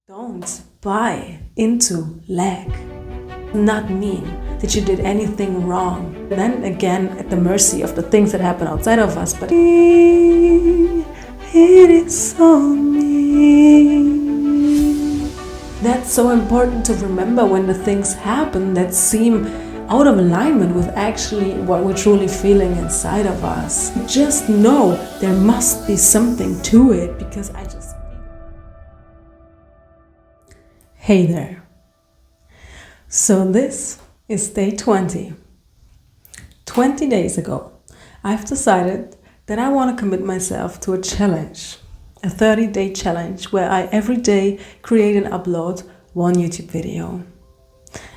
Don't buy into lack. Not mean that you did anything wrong. Then again, at the mercy of the things that happen outside of us, but it is on me. That's so important to remember when the things happen that seem out of alignment with actually what we're truly feeling inside of us. Just know there must be something to it, because I just... Hey there. So this is day 20. 20 days ago, I've decided that I want to commit myself to a challenge, a 30-day challenge where I every day create and upload one YouTube video.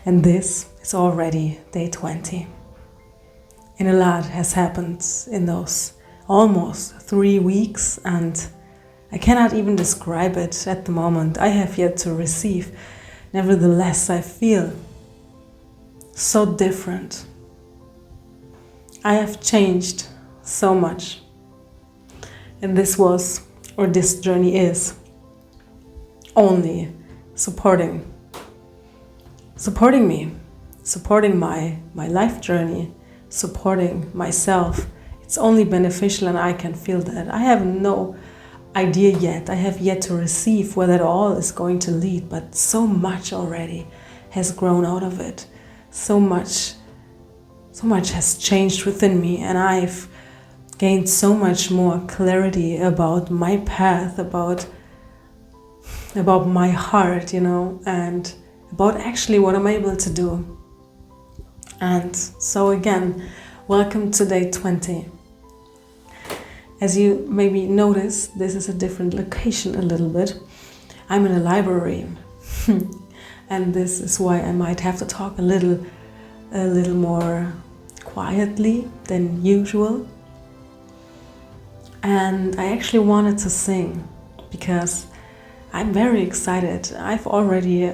And this is already day 20. And a lot has happened in those almost 3 weeks, and I cannot even describe it at the moment. I have yet to receive. Nevertheless, I feel so different. I have changed so much. And this journey is only supporting me, supporting my life journey, supporting myself. It's only beneficial, and I can feel that. I have no idea yet. I have yet to receive where that all is going to lead, but so much already has grown out of it. So much has changed within me, and I've gained so much more clarity about my path, about my heart, and about actually what I'm able to do. And so again, welcome to day 20. As you maybe notice, this is a different location a little bit. I'm in a library. And this is why I might have to talk a little more quietly than usual. And I actually wanted to sing because I'm very excited. I've already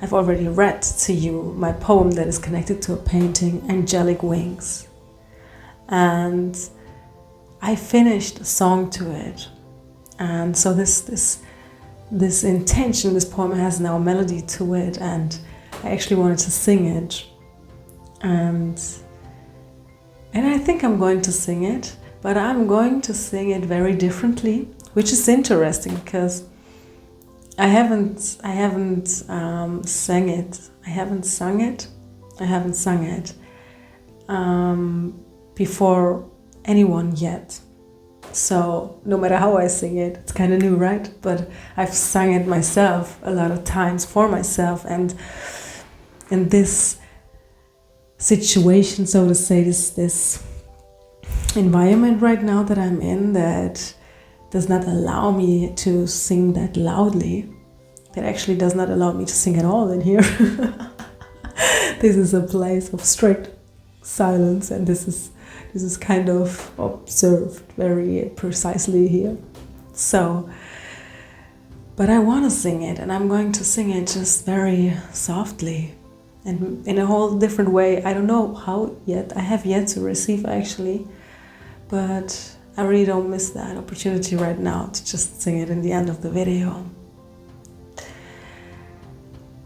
read to you my poem that is connected to a painting, Angelic Wings. And I finished a song to it, and so this intention, this poem has now a melody to it, and I actually wanted to sing it, and I think I'm going to sing it, but I'm going to sing it very differently, which is interesting because I haven't sung it before anyone yet. So no matter how I sing it, it's kind of new, right? But I've sung it myself a lot of times for myself, and in this situation, so to say, this environment right now that I'm in, that does not allow me to sing that loudly, that actually does not allow me to sing at all in here. This is a place of strict silence, and this is kind of observed very precisely here. So, but I want to sing it, and I'm going to sing it just very softly and in a whole different way. I don't know how yet. I have yet to receive actually, but I really don't miss that opportunity right now to just sing it in the end of the video.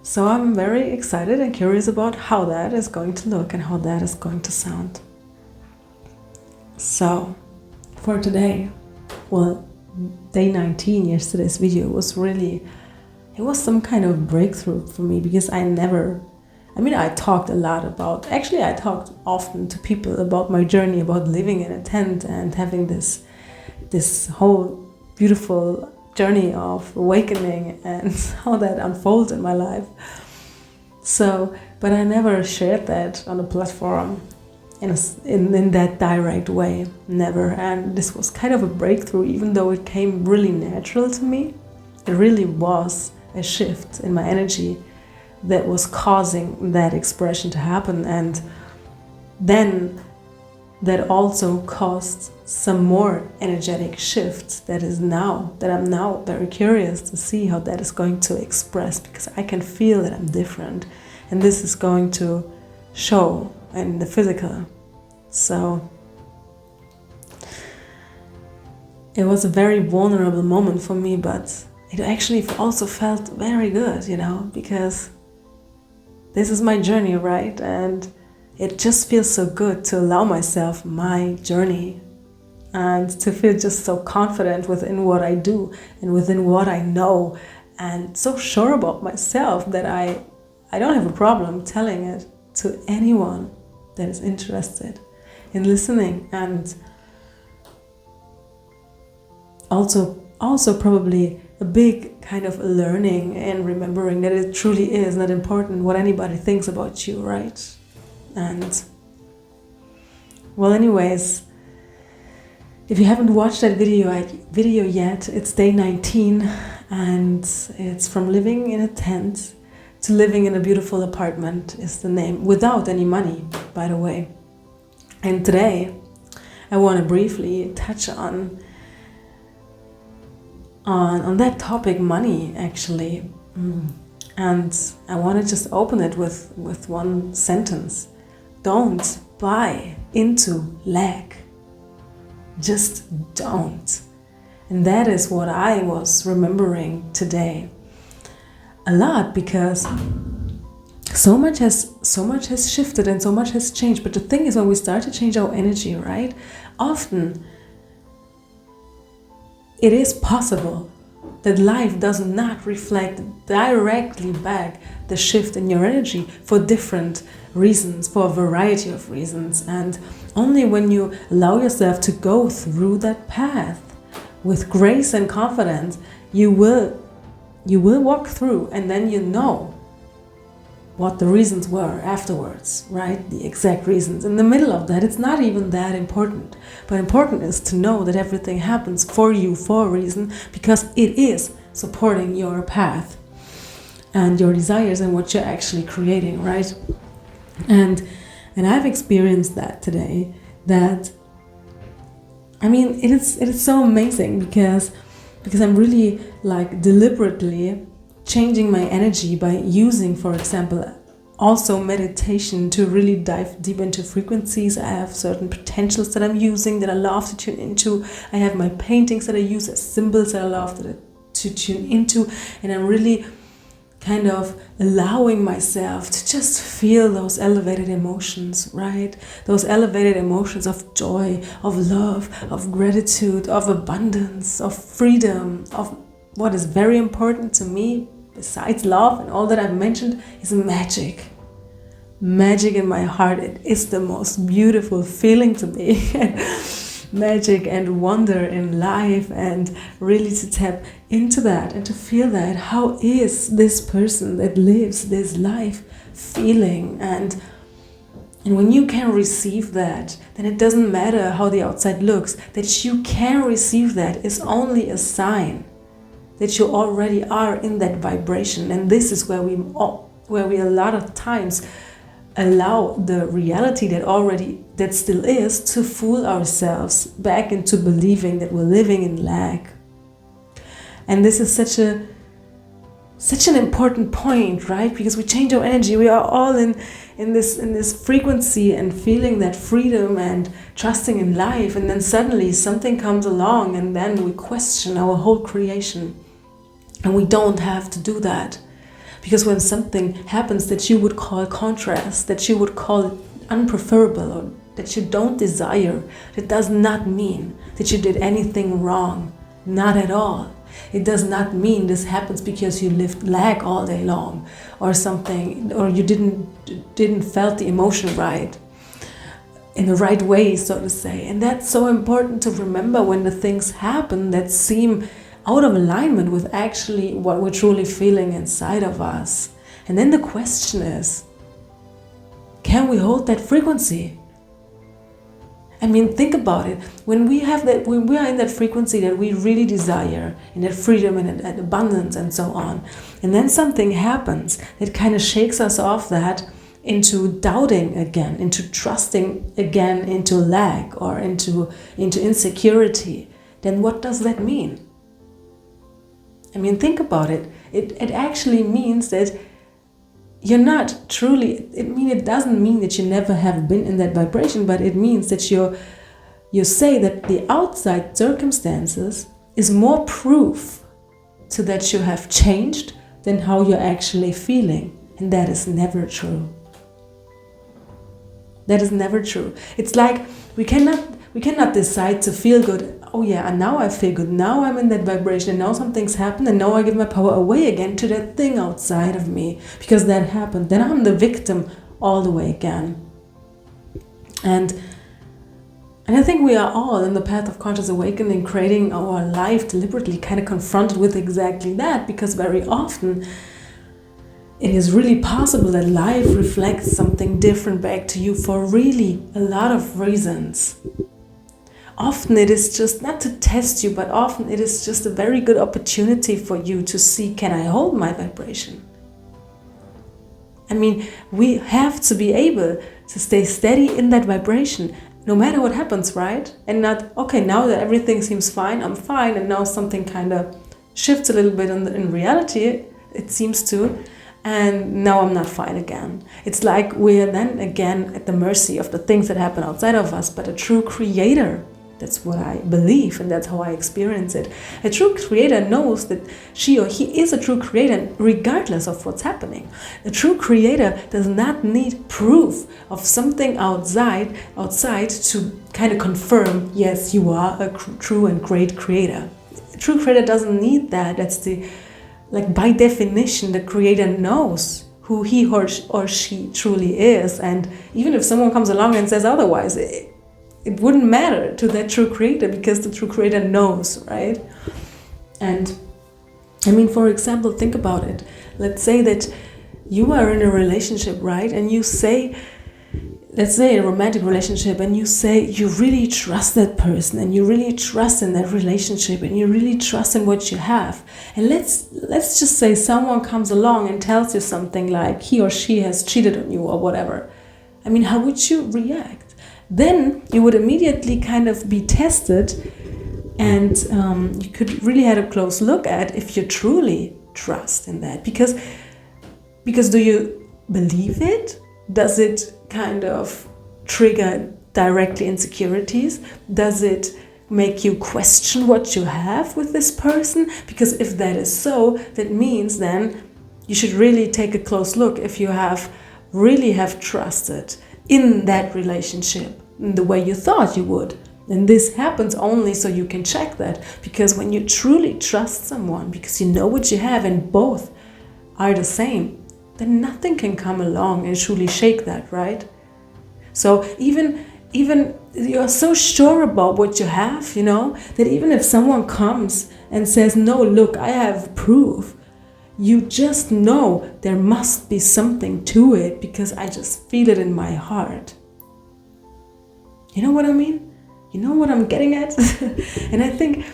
So I'm very excited and curious about how that is going to look and how that is going to sound. So, for today, well, day 19, yesterday's video was some kind of breakthrough for me, because I talked a lot about, actually I talked often to people about my journey, about living in a tent and having this whole beautiful journey of awakening and how that unfolds in my life. So, but I never shared that on a platform in that direct way, never. And this was kind of a breakthrough, even though it came really natural to me. It really was a shift in my energy that was causing that expression to happen, and then that also caused some more energetic shifts that I'm now very curious to see how that is going to express, because I can feel that I'm different, and this is going to show in the physical. So it was a very vulnerable moment for me, but it actually also felt very good, because this is my journey, right? And it just feels so good to allow myself my journey and to feel just so confident within what I do and within what I know, and so sure about myself that I don't have a problem telling it to anyone that is interested in listening. And also probably a big kind of learning and remembering that it truly is not important what anybody thinks about you, right? And well, anyways, if you haven't watched that video yet, it's day 19, and it's from living in a tent to living in a beautiful apartment is the name, without any money, by the way. And today I want to briefly touch on that topic, money, actually. And I want to just open it with one sentence. Don't buy into lack. Just don't. And that is what I was remembering today a lot, because so much has shifted and so much has changed. But the thing is, when we start to change our energy, right, often it is possible that life does not reflect directly back the shift in your energy for different reasons, for a variety of reasons. And only when you allow yourself to go through that path with grace and confidence, you will walk through, and then you know what the reasons were afterwards, right? The exact reasons. In the middle of that, it's not even that important. But important is to know that everything happens for you for a reason, because it is supporting your path and your desires and what you're actually creating, right? And I've experienced that today. That, I mean, it is so amazing because I'm really deliberately changing my energy by using, for example, also meditation to really dive deep into frequencies. I have certain potentials that I'm using that I love to tune into. I have my paintings that I use as symbols that I love to tune into, and I'm really kind of allowing myself to just feel those elevated emotions, right? Those elevated emotions of joy, of love, of gratitude, of abundance, of freedom, of what is very important to me, besides love and all that I've mentioned, is magic. Magic in my heart. It is the most beautiful feeling to me. Magic and wonder in life, and really to tap into that and to feel that. How is this person that lives this life feeling? And when you can receive that, then it doesn't matter how the outside looks. That you can receive that is only a sign that you already are in that vibration. And this is where we a lot of times allow the reality that still is to fool ourselves back into believing that we're living in lack. And this is such an important point, right? Because we change our energy. We are all in this frequency and feeling that freedom and trusting in life, and then suddenly something comes along, and then we question our whole creation. And we don't have to do that. Because when something happens that you would call contrast, that you would call unpreferable, or that you don't desire, it does not mean that you did anything wrong. Not at all. It does not mean this happens because you lived lack all day long or something, or you didn't felt the emotion right, in the right way, so to say. And that's so important to remember when the things happen that seem out of alignment with actually what we're truly feeling inside of us. And then the question is, can we hold that frequency? I mean, think about it. When we are in that frequency that we really desire, in that freedom and that abundance and so on, and then something happens that kind of shakes us off that into doubting again, into trusting again, into lack or into insecurity, then what does that mean? I mean, think about it. It actually means that you're not truly, it doesn't mean that you never have been in that vibration, but it means that you say that the outside circumstances is more proof to that you have changed than how you're actually feeling. And that is never true. That is never true. It's like we cannot decide to feel good. Oh yeah, and now I feel good. Now I'm in that vibration, and now something's happened, and now I give my power away again to that thing outside of me because that happened. Then I'm the victim all the way again. And I think we are all in the path of conscious awakening, creating our life deliberately, kind of confronted with exactly that, because very often it is really possible that life reflects something different back to you for really a lot of reasons. Often it is just not to test you, but often it is just a very good opportunity for you to see, can I hold my vibration? I mean, we have to be able to stay steady in that vibration, no matter what happens, right? And not, okay, now that everything seems fine, I'm fine, and now something kind of shifts a little bit in reality, it seems to, and now I'm not fine again. It's like we're then again at the mercy of the things that happen outside of us, but a true creator, that's what I believe, and that's how I experience it. A true creator knows that she or he is a true creator regardless of what's happening. A true creator does not need proof of something outside to kind of confirm, yes, you are a true and great creator. A true creator doesn't need that. That's the, like, by definition, the creator knows who he or she truly is. And even if someone comes along and says otherwise, it wouldn't matter to that true creator, because the true creator knows, right? And I mean, for example, think about it. Let's say that you are in a relationship, right? And you say, let's say a romantic relationship, and you say you really trust that person, and you really trust in that relationship, and you really trust in what you have. And let's just say someone comes along and tells you something like he or she has cheated on you or whatever. I mean, how would you react? Then you would immediately kind of be tested, and you could really have a close look at if you truly trust in that. Because do you believe it? Does it kind of trigger directly insecurities? Does it make you question what you have with this person? Because if that is so, that means then you should really take a close look if you really have trusted in that relationship in the way you thought you would. And this happens only so you can check that, because when you truly trust someone, because you know what you have and both are the same, then nothing can come along and truly shake that, right? So even you're so sure about what you have, you know, that even if someone comes and says, no, look, I have proof, you just know there must be something to it, because I just feel it in my heart. You know what I mean? You know what I'm getting at? And I think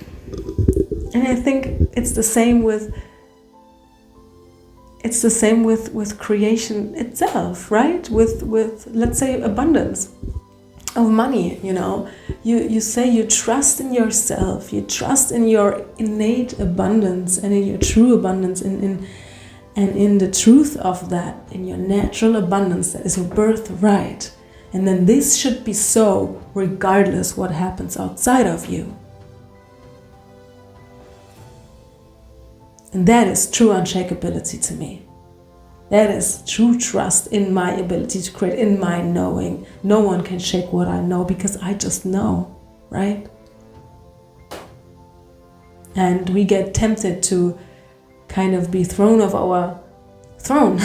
it's the same with creation itself, right? With let's say abundance of money, you know. You say you trust in yourself, you trust in your innate abundance and in your true abundance, and in the truth of that, in your natural abundance that is your birthright. And then this should be so regardless what happens outside of you. And that is true unshakability to me. That is true trust in my ability to create, in my knowing. No one can shake what I know, because I just know, right? And we get tempted to kind of be thrown off our throne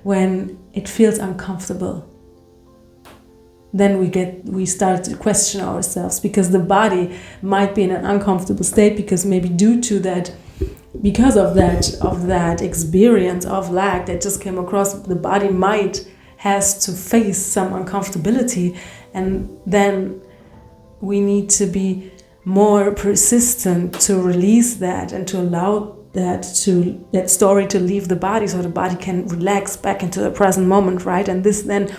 when it feels uncomfortable. Then we start to question ourselves, because the body might be in an uncomfortable state, because maybe because of that experience of lack that just came across, the body has to face some uncomfortability, and then we need to be more persistent to release that and to allow that story to leave the body, so the body can relax back into the present moment, right? And this then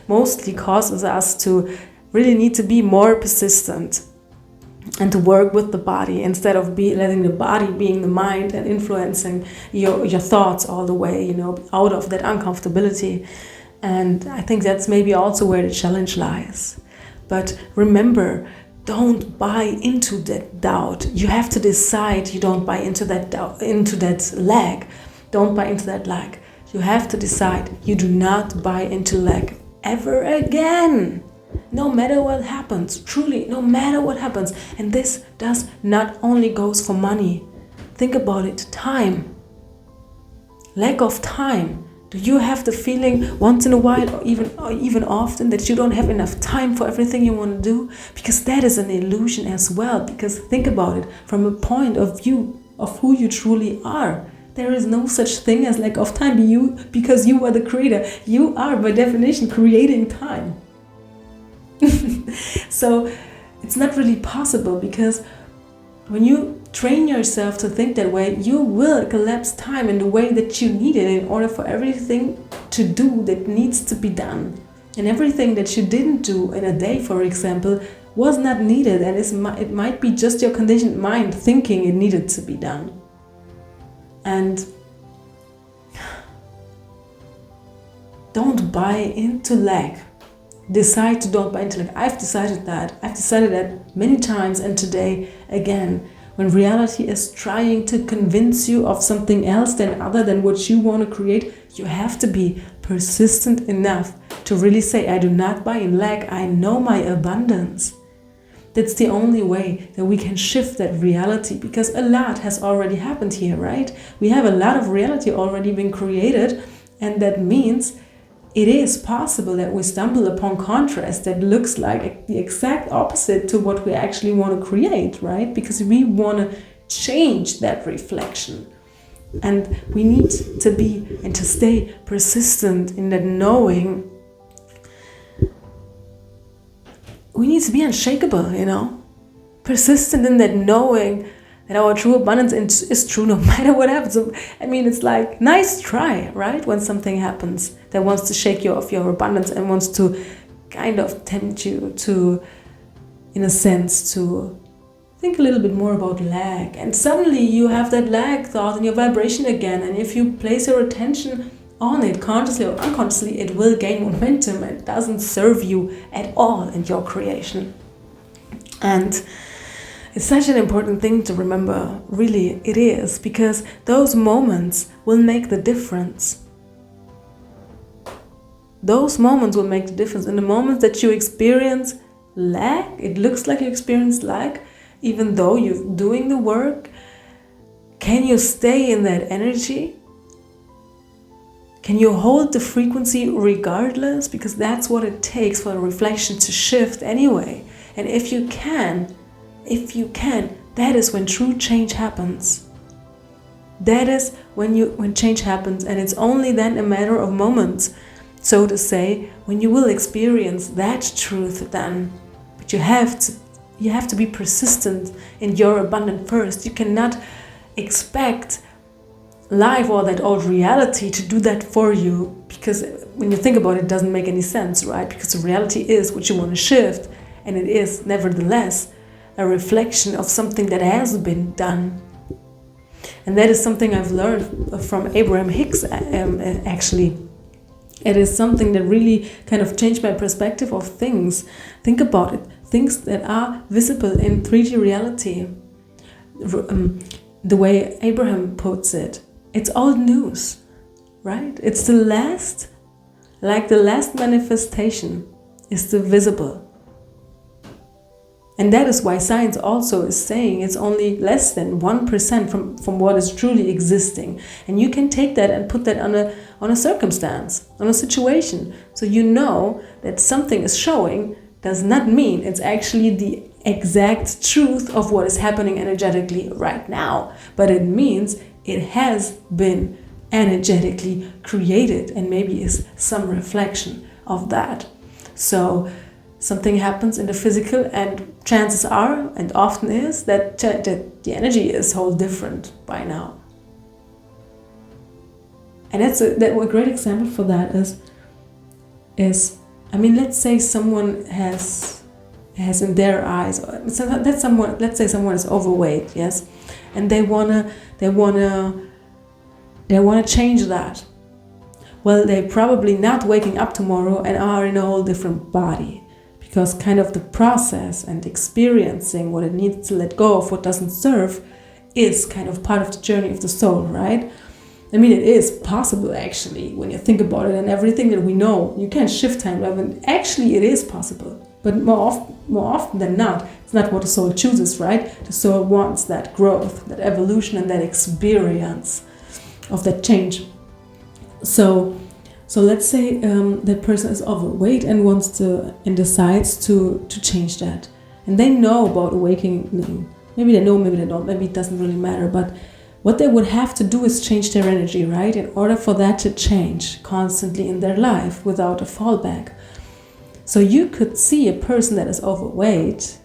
mostly causes us to really need to be more persistent and to work with the body, instead of letting the body being the mind and influencing your thoughts all the way, you know, out of that uncomfortability. And I think that's maybe also where the challenge lies. But remember, don't buy into that doubt. You have to decide you don't buy into that doubt, into that lack. Don't buy into that lack. You have to decide you do not buy into lack ever again. No matter what happens, truly, no matter what happens. And this does not only goes for money. Think about it, time. Lack of time. Do you have the feeling once in a while or even often that you don't have enough time for everything you want to do? Because that is an illusion as well. Because think about it from a point of view of who you truly are. There is no such thing as lack of time because you are the creator. You are by definition creating time. So it's not really possible, because when you train yourself to think that way, you will collapse time in the way that you need it in order for everything to do that needs to be done. And everything that you didn't do in a day, for example, was not needed, and it might be just your conditioned mind thinking it needed to be done. And don't buy into lack. Decide to don't buy into lack. I've decided that many times, and today again. When reality is trying to convince you of something else than other than what you want to create, you have to be persistent enough to really say, I do not buy in lack, I know my abundance. That's the only way that we can shift that reality, because a lot has already happened here, right? We have a lot of reality already been created, and that means it is possible that we stumble upon contrast that looks like the exact opposite to what we actually want to create, right? Because we want to change that reflection. And we need to be and to stay persistent in that knowing. We need to be unshakable, persistent in that knowing that our true abundance is true no matter what happens. So, it's like, nice try, right? When something happens that wants to shake you off your abundance and wants to kind of tempt you to, in a sense, to think a little bit more about lack. And suddenly you have that lack thought in your vibration again. And if you place your attention on it, consciously or unconsciously, it will gain momentum and doesn't serve you at all in your creation. And it's such an important thing to remember, really it is, because those moments will make the difference. Those moments will make the difference. In the moments that you experience lack, it looks like you experience lack, even though you're doing the work, can you stay in that energy? Can you hold the frequency regardless? Because that's what it takes for the reflection to shift anyway. And if you can, that is when true change happens. That is when change happens, and it's only then a matter of moments, so to say, when you will experience that truth then. But you have to be persistent in your abundance first. You cannot expect life or that old reality to do that for you, because when you think about it, it doesn't make any sense, right? Because the reality is what you want to shift, and it is nevertheless a reflection of something that has been done. And that is something I've learned from Abraham Hicks, actually. It is something that really kind of changed my perspective of things. Think about it. Things that are visible in 3D reality. The way Abraham puts it, it's old news, right? It's the last manifestation is the visible. And that is why science also is saying it's only less than 1% from what is truly existing. And you can take that and put that on a circumstance, on a situation. So you know that something is showing does not mean it's actually the exact truth of what is happening energetically right now. But it means it has been energetically created, and maybe is some reflection of that. So something happens in the physical, and chances are, and often is, that the energy is whole different by now. And a great example for that is let's say someone has in their eyes, let's say someone is overweight, yes, and they wanna change that. Well, they're probably not waking up tomorrow and are in a whole different body. because kind of the process and experiencing what it needs to let go of, what doesn't serve, is kind of part of the journey of the soul, right? I mean, it is possible actually, when you think about it, and everything that we know, you can shift time, and actually it is possible. But more often than not, it's not what the soul chooses, right? The soul wants that growth, that evolution, and that experience of that change. So let's say that person is overweight and wants to, and decides to change that. And they know about awakening. Maybe they know, maybe they don't, maybe it doesn't really matter. But what they would have to do is change their energy, right? In order for that to change constantly in their life without a fallback. So you could see a person that is overweight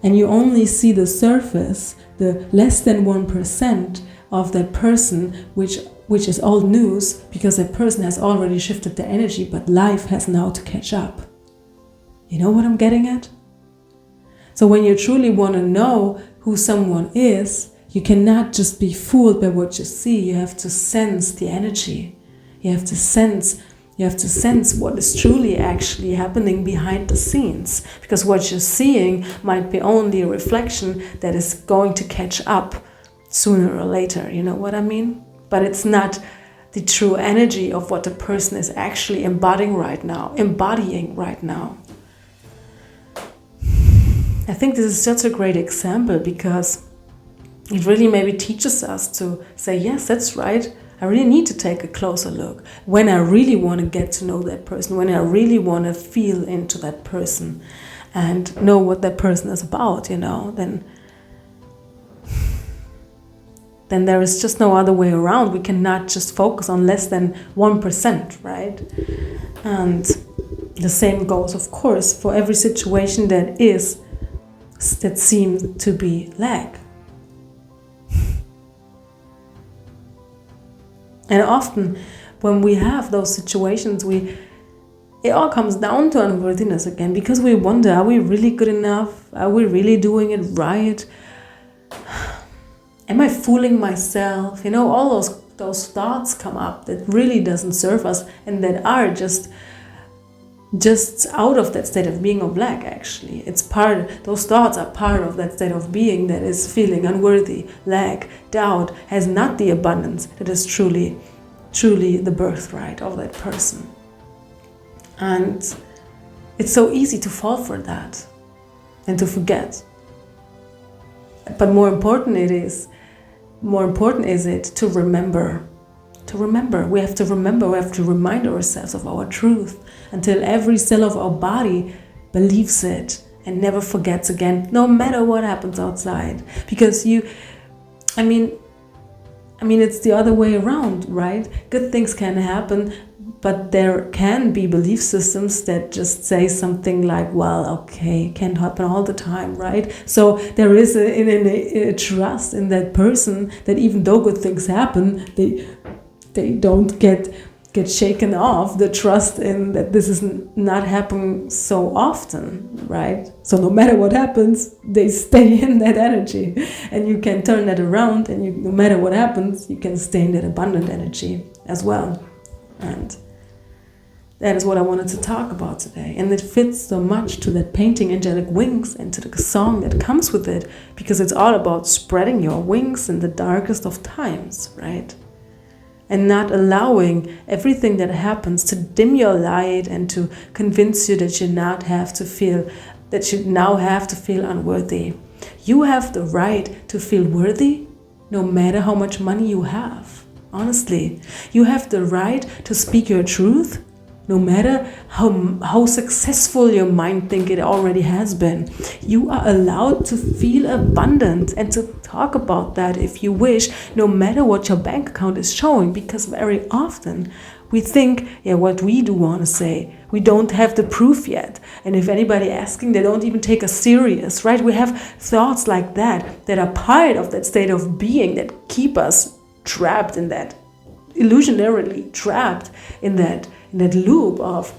and you only see the surface, the less than 1% of that person, which is old news, because that person has already shifted their energy, but life has now to catch up. You know what I'm getting at? So when you truly want to know who someone is, you cannot just be fooled by what you see. You have to sense the energy. You have to sense what is truly actually happening behind the scenes, because what you're seeing might be only a reflection that is going to catch up sooner or later, you know what I mean? But it's not the true energy of what the person is actually embodying right now. I think this is such a great example, because it really maybe teaches us to say, yes, that's right, I really need to take a closer look. When I really want to get to know that person, when I really want to feel into that person and know what that person is about, you know, then there is just no other way around. We cannot just focus on less than 1%, right? And the same goes, of course, for every situation that seems to be lack. And often when we have those situations, it all comes down to unworthiness again, because we wonder, are we really good enough? Are we really doing it right? Am I fooling myself? You know, all those thoughts come up that really doesn't serve us, and that are just out of that state of being of lack, actually. Those thoughts are part of that state of being that is feeling unworthy, lack, doubt, has not the abundance that is truly the birthright of that person. And it's so easy to fall for that and to forget. But more important is it to remember. We have to remind ourselves of our truth until every cell of our body believes it and never forgets again, no matter what happens outside. Because it's the other way around, right? Good things can happen, but there can be belief systems that just say something like, well, okay, it can't happen all the time, right? So there is a trust in that person that even though good things happen, they don't get shaken off, the trust in that this is not happening so often, right? So no matter what happens, they stay in that energy, and you can turn that around, and no matter what happens, you can stay in that abundant energy as well. And that is what I wanted to talk about today, and it fits so much to that painting Angelic Wings and to the song that comes with it, because it's all about spreading your wings in the darkest of times, right? And not allowing everything that happens to dim your light and to convince you that you now have to feel unworthy. You have the right to feel worthy no matter how much money you have. Honestly, you have the right to speak your truth no matter how successful your mind think it already has been. You are allowed to feel abundant and to talk about that if you wish, no matter what your bank account is showing, because very often we think, what we do want to say, we don't have the proof yet. And if anybody asking, they don't even take us serious, right? We have thoughts like that are part of that state of being that keep us trapped in that, illusionarily trapped in that loop of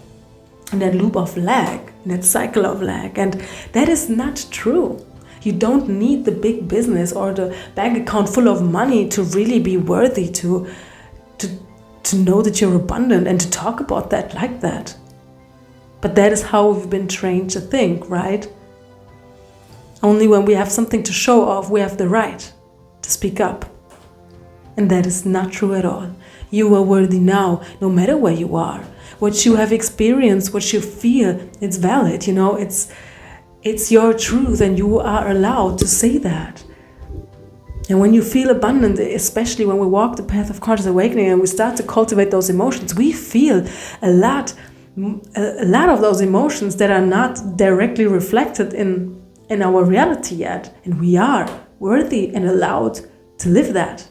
lack, in that cycle of lack. And that is not true. You don't need the big business or the bank account full of money to really be worthy to know that you're abundant and to talk about that like that. But that is how we've been trained to think, right? Only when we have something to show off, we have the right to speak up. And that is not true at all. You are worthy now, no matter where you are. What you have experienced, what you feel, it's valid, it's your truth, and you are allowed to say that. And when you feel abundant, especially when we walk the path of conscious awakening and we start to cultivate those emotions, we feel a lot of those emotions that are not directly reflected in our reality yet. And we are worthy and allowed to live that.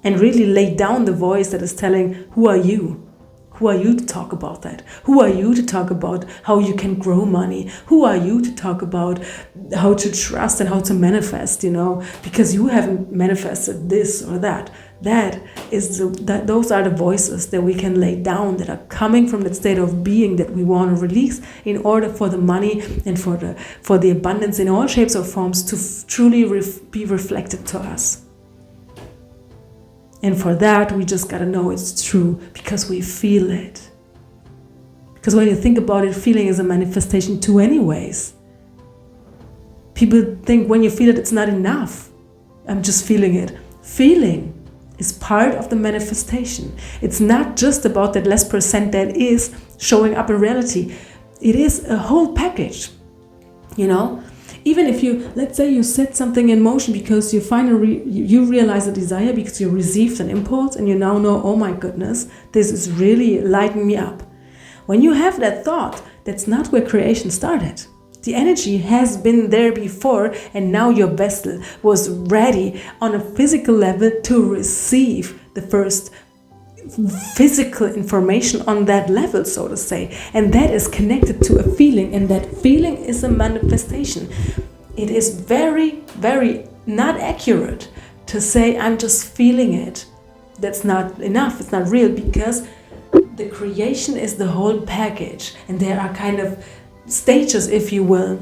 And really lay down the voice that is telling, who are you? Who are you to talk about that? Who are you to talk about how you can grow money? Who are you to talk about how to trust and how to manifest, because you haven't manifested this or that. Those are the voices that we can lay down, that are coming from that state of being that we want to release in order for the money and for the abundance in all shapes or forms to truly be reflected to us. And for that, we just gotta know it's true because we feel it. Because when you think about it, feeling is a manifestation too anyways. People think when you feel it, it's not enough. I'm just feeling it. Feeling is part of the manifestation. It's not just about that less percent that is showing up in reality. It is a whole package, Even if let's say you set something in motion because you finally you realize a desire because you received an impulse and you now know, oh my goodness, this is really lighting me up. When you have that thought, that's not where creation started. The energy has been there before, and now your vessel was ready on a physical level to receive the first physical information on that level, so to say, and that is connected to a feeling, and that feeling is a manifestation. It is very, very not accurate to say I'm just feeling it. That's not enough. It's not real, because the creation is the whole package, and there are kind of stages, if you will.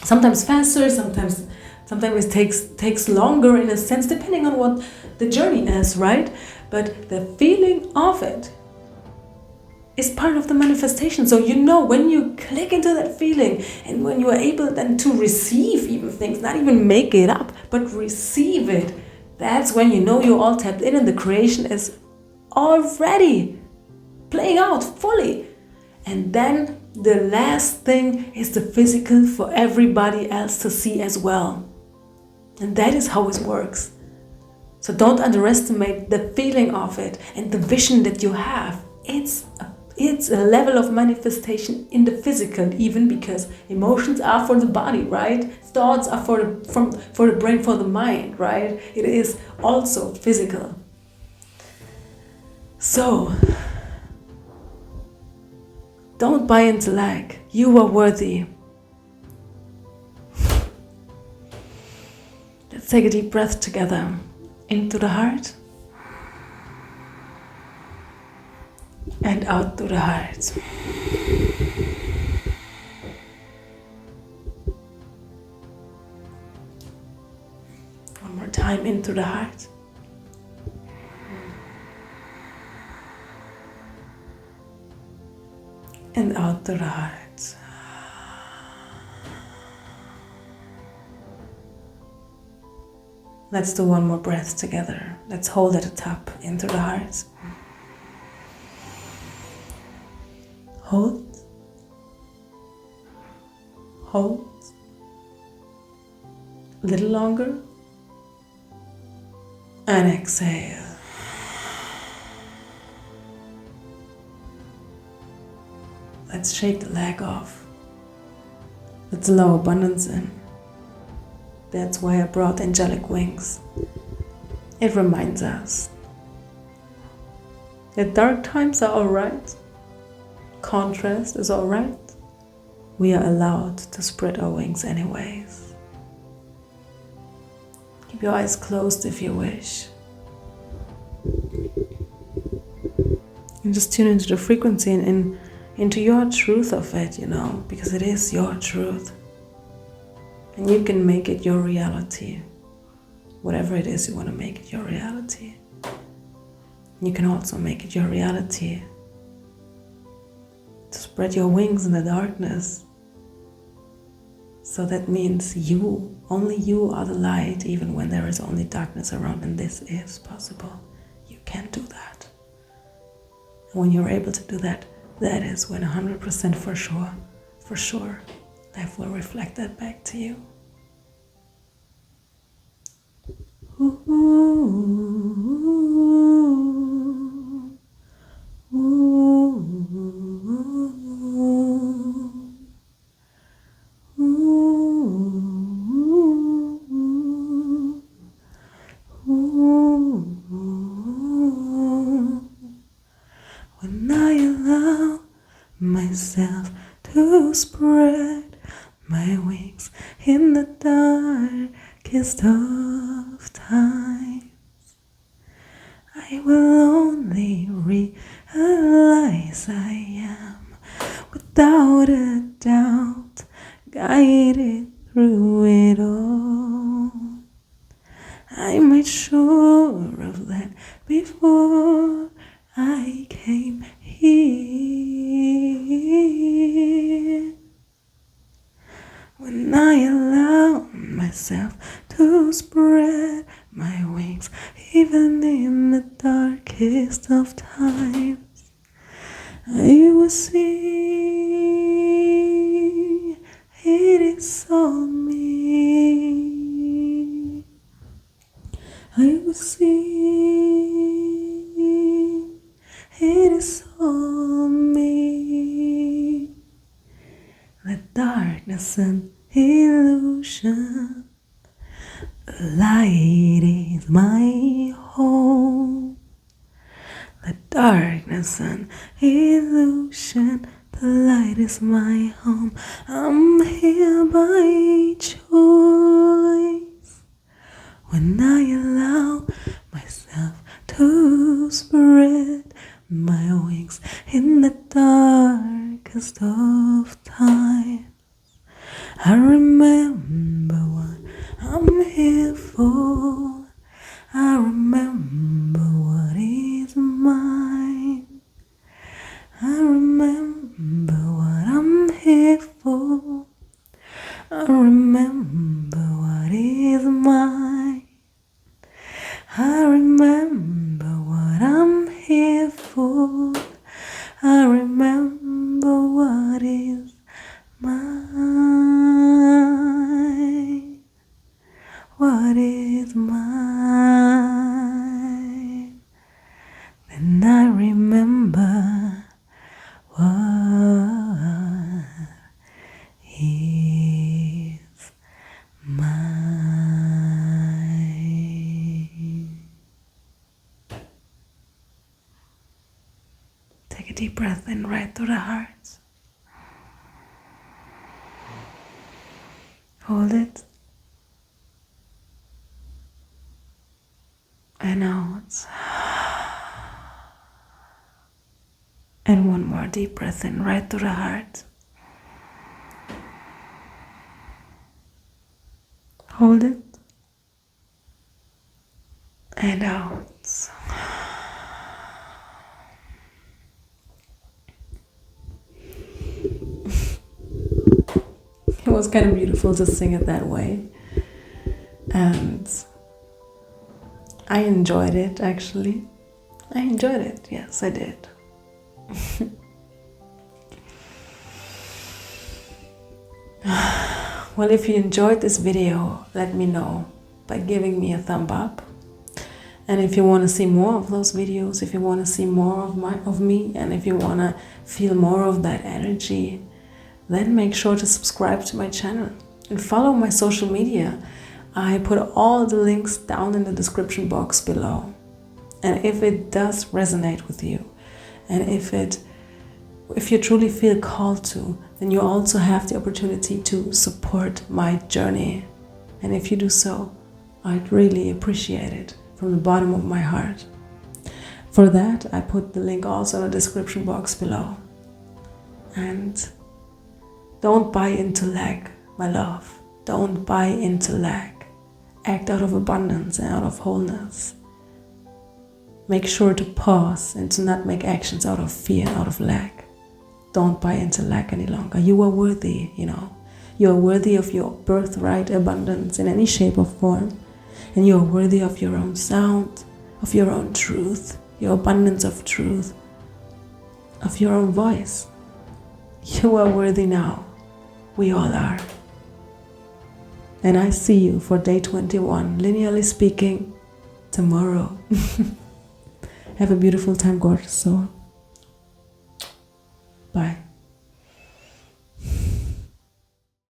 Sometimes faster, sometimes it takes longer in a sense, depending on what the journey is, right? But the feeling of it is part of the manifestation. So when you click into that feeling, and when you are able then to receive even things, not even make it up, but receive it, that's when you're all tapped in and the creation is already playing out fully. And then the last thing is the physical for everybody else to see as well. And that is how it works. So don't underestimate the feeling of it and the vision that you have. It's a level of manifestation in the physical, even because emotions are for the body, right? Thoughts are for the brain, for the mind, right? It is also physical. So don't buy into lack. You are worthy. Let's take a deep breath together. Into the heart and out through the heart. One more time, into the heart and out through the heart. Let's do one more breath together. Let's hold at the top, into the heart. Hold. Hold. A little longer. And exhale. Let's shake the leg off. Let's allow abundance in. That's why I brought angelic wings. It reminds us that dark times are alright. Contrast is alright. We are allowed to spread our wings anyways. Keep your eyes closed if you wish. And just tune into the frequency and into your truth of it, because it is your truth. And you can make it your reality. Whatever it is you want to make it your reality. You can also make it your reality spread your wings in the darkness. So that means you, only you are the light, even when there is only darkness around, and this is possible. You can do that. And when you're able to do that, that is when 100% for sure, life will reflect that back to you. When I allow myself to spread my wings in the darkest of times, I will only realize I am, without a doubt, guided through it all. I made sure of that before I came here. When I allow myself to spread my wings, even in the darkest of times, I will see it is all me. I will see it is all me. The darkness and illusion, the light is my home. The darkness and illusion, the light is my home. I'm here by choice. When I allow myself to spread my wings in the darkest of times, I remember what I'm here for. I remember what is mine. I remember what I'm here for. I remember what is mine. I remember what I'm here for. I remember what is mine. What is mine? Then I remember what is mine. Take a deep breath in right through the heart. Hold it. And out. And one more deep breath in right through the heart. Hold it. And out. It was kind of beautiful to sing it that way. And I enjoyed it, actually. I enjoyed it. Yes, I did. Well, if you enjoyed this video, let me know by giving me a thumb up. And if you want to see more of those videos, if you want to see more of me, and if you want to feel more of that energy, then make sure to subscribe to my channel and follow my social media. I put all the links down in the description box below. And if it does resonate with you, and if you truly feel called to, then you also have the opportunity to support my journey. And if you do so, I'd really appreciate it from the bottom of my heart. For that, I put the link also in the description box below. And don't buy into lack, my love. Don't buy into lack. Act out of abundance and out of wholeness. Make sure to pause and to not make actions out of fear, out of lack. don't buy into lack any longer. You are worthy, You are worthy of your birthright abundance in any shape or form. And you are worthy of your own sound, of your own truth, your abundance of truth, of your own voice. You are worthy now. We all are. And I see you for day 21, linearly speaking, tomorrow. Have a beautiful time, gorgeous soul.